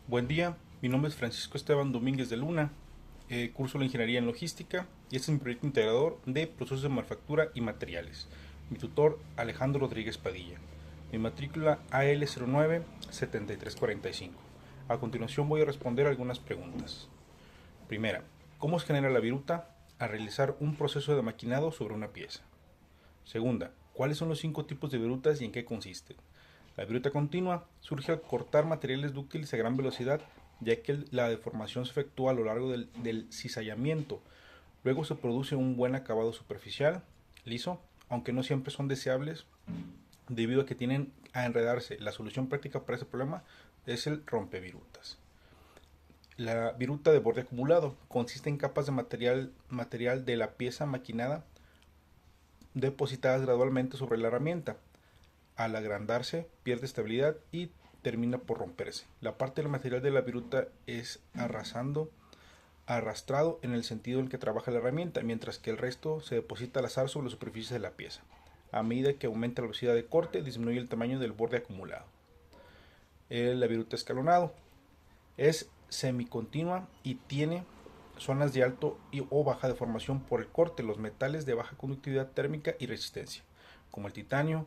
Buen día, mi nombre es Francisco Esteban Domínguez de Luna, curso la Ingeniería en Logística y este es mi proyecto integrador de procesos de manufactura y materiales. Mi tutor Alejandro Rodríguez Padilla. Mi matrícula AL09-7345. A continuación voy a responder algunas preguntas. Primera, ¿cómo se genera la viruta al realizar un proceso de maquinado sobre una pieza? Segunda, ¿cuáles son los 5 tipos de virutas y en qué consisten? La viruta continua surge al cortar materiales dúctiles a gran velocidad, ya que la deformación se efectúa a lo largo del cizallamiento. Luego se produce un buen acabado superficial, liso, aunque no siempre son deseables debido a que tienden a enredarse. La solución práctica para ese problema es el rompevirutas. La viruta de borde acumulado consiste en capas de material de la pieza maquinada depositadas gradualmente sobre la herramienta. Al agrandarse, pierde estabilidad y termina por romperse. La parte del material de la viruta es arrastrado en el sentido en que trabaja la herramienta, mientras que el resto se deposita al azar sobre la superficie de la pieza. A medida que aumenta la velocidad de corte, disminuye el tamaño del borde acumulado. La viruta escalonado es semicontinua y tiene zonas de alto o baja deformación por el corte. Los metales de baja conductividad térmica y resistencia, como el titanio,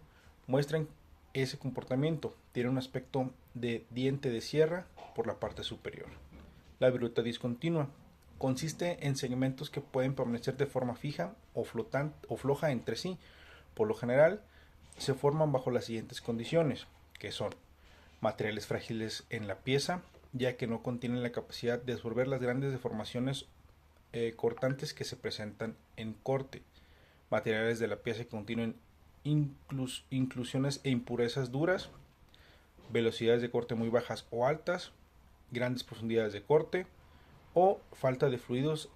muestran ese comportamiento. Tiene un aspecto de diente de sierra por la parte superior. La viruta discontinua consiste en segmentos que pueden permanecer de forma fija o floja entre sí. Por lo general, se forman bajo las siguientes condiciones, que son materiales frágiles en la pieza, ya que no contienen la capacidad de absorber las grandes deformaciones cortantes que se presentan en corte. Materiales de la pieza que contienen inclusiones e impurezas duras, velocidades de corte muy bajas o altas, grandes profundidades de corte o falta de fluidos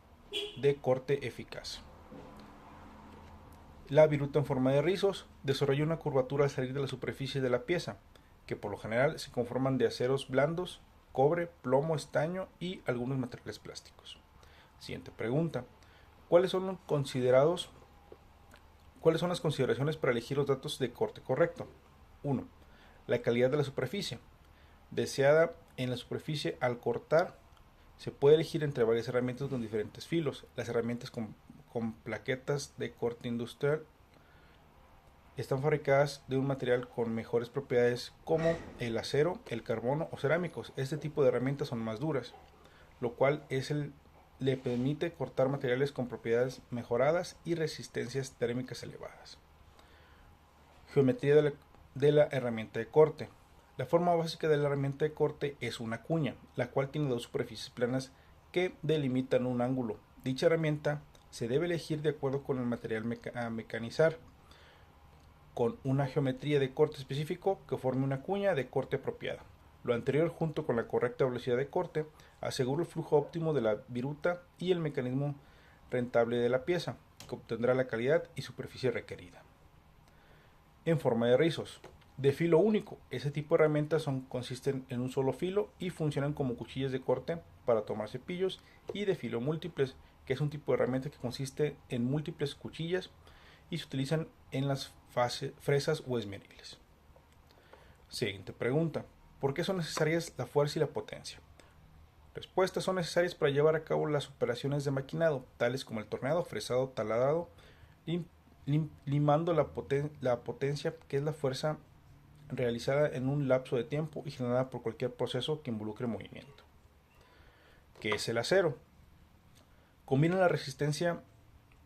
de corte eficaz. La viruta en forma de rizos desarrolla una curvatura al salir de la superficie de la pieza, que por lo general se conforman de aceros blandos, cobre, plomo, estaño y algunos materiales plásticos. Siguiente pregunta. ¿Cuáles son considerados ¿Cuáles son las consideraciones para elegir los datos de corte correcto? 1. La calidad de la superficie. Deseada en la superficie al cortar, se puede elegir entre varias herramientas con diferentes filos. Las herramientas con plaquetas de corte industrial están fabricadas de un material con mejores propiedades como el acero, el carbono o cerámicos. Este tipo de herramientas son más duras, lo cual le permite cortar materiales con propiedades mejoradas y resistencias térmicas elevadas. Geometría de la herramienta de corte. La forma básica de la herramienta de corte es una cuña, la cual tiene dos superficies planas que delimitan un ángulo. Dicha herramienta se debe elegir de acuerdo con el material a mecanizar, con una geometría de corte específico que forme una cuña de corte apropiada. Lo anterior, junto con la correcta velocidad de corte, asegura el flujo óptimo de la viruta y el mecanismo rentable de la pieza, que obtendrá la calidad y superficie requerida. En forma de rizos. De filo único, ese tipo de herramientas consisten en un solo filo y funcionan como cuchillas de corte para tomar cepillos, y de filo múltiples, que es un tipo de herramienta que consiste en múltiples cuchillas y se utilizan en las fresas o esmeriles. Siguiente pregunta. ¿Por qué son necesarias la fuerza y la potencia? Respuestas: son necesarias para llevar a cabo las operaciones de maquinado, tales como el torneado, fresado, taladrado, limando la potencia, que es la fuerza realizada en un lapso de tiempo y generada por cualquier proceso que involucre movimiento. ¿Qué es el acero? Combina la resistencia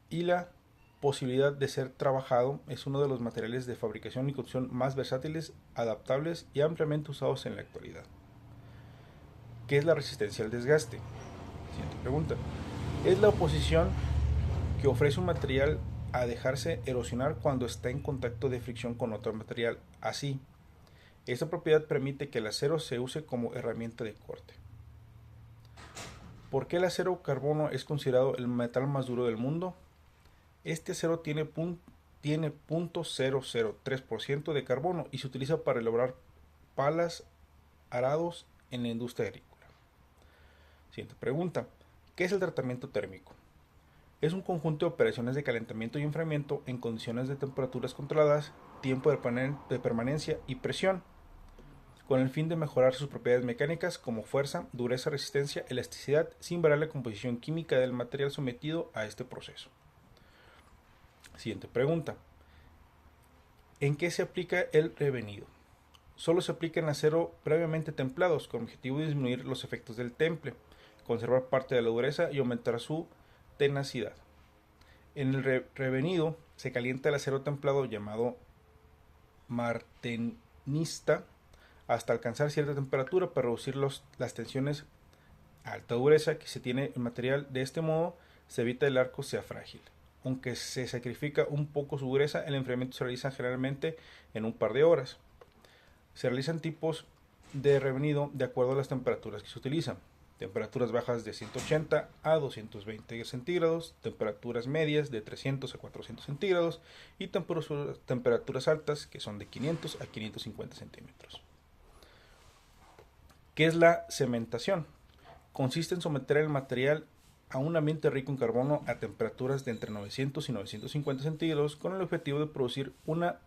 y la posibilidad de ser trabajado. Es uno de los materiales de fabricación y construcción más versátiles, adaptables y ampliamente usados en la actualidad. ¿Qué es la resistencia al desgaste? Siguiente pregunta. Es la oposición que ofrece un material a dejarse erosionar cuando está en contacto de fricción con otro material. Así, esta propiedad permite que el acero se use como herramienta de corte. ¿Por qué el acero carbono es considerado el metal más duro del mundo? Este acero tiene 0,003% de carbono y se utiliza para elaborar palas, arados en la industria agrícola. Siguiente pregunta. ¿Qué es el tratamiento térmico? Es un conjunto de operaciones de calentamiento y enfriamiento en condiciones de temperaturas controladas, tiempo de permanencia y presión. con el fin de mejorar sus propiedades mecánicas como fuerza, dureza, resistencia, elasticidad, sin variar la composición química del material sometido a este proceso. Siguiente pregunta. ¿En qué se aplica el revenido? Solo se aplica en acero previamente templados, con el objetivo de disminuir los efectos del temple, conservar parte de la dureza y aumentar su tenacidad. En el revenido se calienta el acero templado llamado martenista hasta alcanzar cierta temperatura para reducir las tensiones a alta dureza que se tiene el material. De este modo se evita el arco sea frágil. Aunque se sacrifica un poco su dureza, el enfriamiento se realiza generalmente en un par de horas. Se realizan tipos de revenido de acuerdo a las temperaturas que se utilizan. Temperaturas bajas de 180 a 220 centígrados, temperaturas medias de 300 a 400 centígrados y temperaturas altas que son de 500 a 550 centímetros. ¿Qué es la cementación? Consiste en someter el material a un ambiente rico en carbono a temperaturas de entre 900 y 950 centígrados con el objetivo de producir una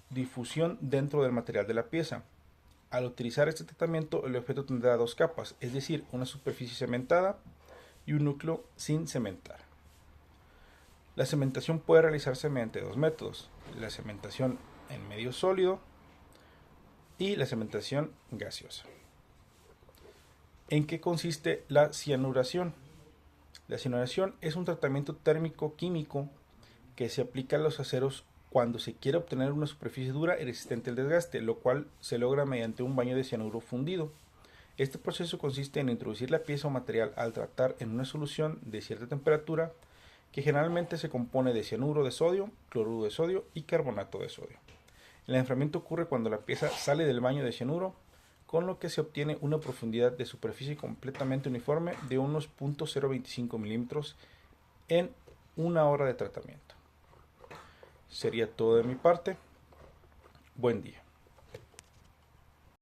difusión dentro del material de la pieza. Al utilizar este tratamiento, el objeto tendrá dos capas, es decir, una superficie cementada y un núcleo sin cementar. La cementación puede realizarse mediante dos métodos: la cementación en medio sólido y la cementación gaseosa. ¿En qué consiste la cianuración? La cianuración es un tratamiento térmico químico que se aplica a los aceros cuando se quiere obtener una superficie dura y resistente al desgaste, lo cual se logra mediante un baño de cianuro fundido. Este proceso consiste en introducir la pieza o material al tratar en una solución de cierta temperatura que generalmente se compone de cianuro de sodio, cloruro de sodio y carbonato de sodio. El enfriamiento ocurre cuando la pieza sale del baño de cianuro, con lo que se obtiene una profundidad de superficie completamente uniforme de unos 0.025 milímetros en una hora de tratamiento. Sería todo de mi parte. Buen día.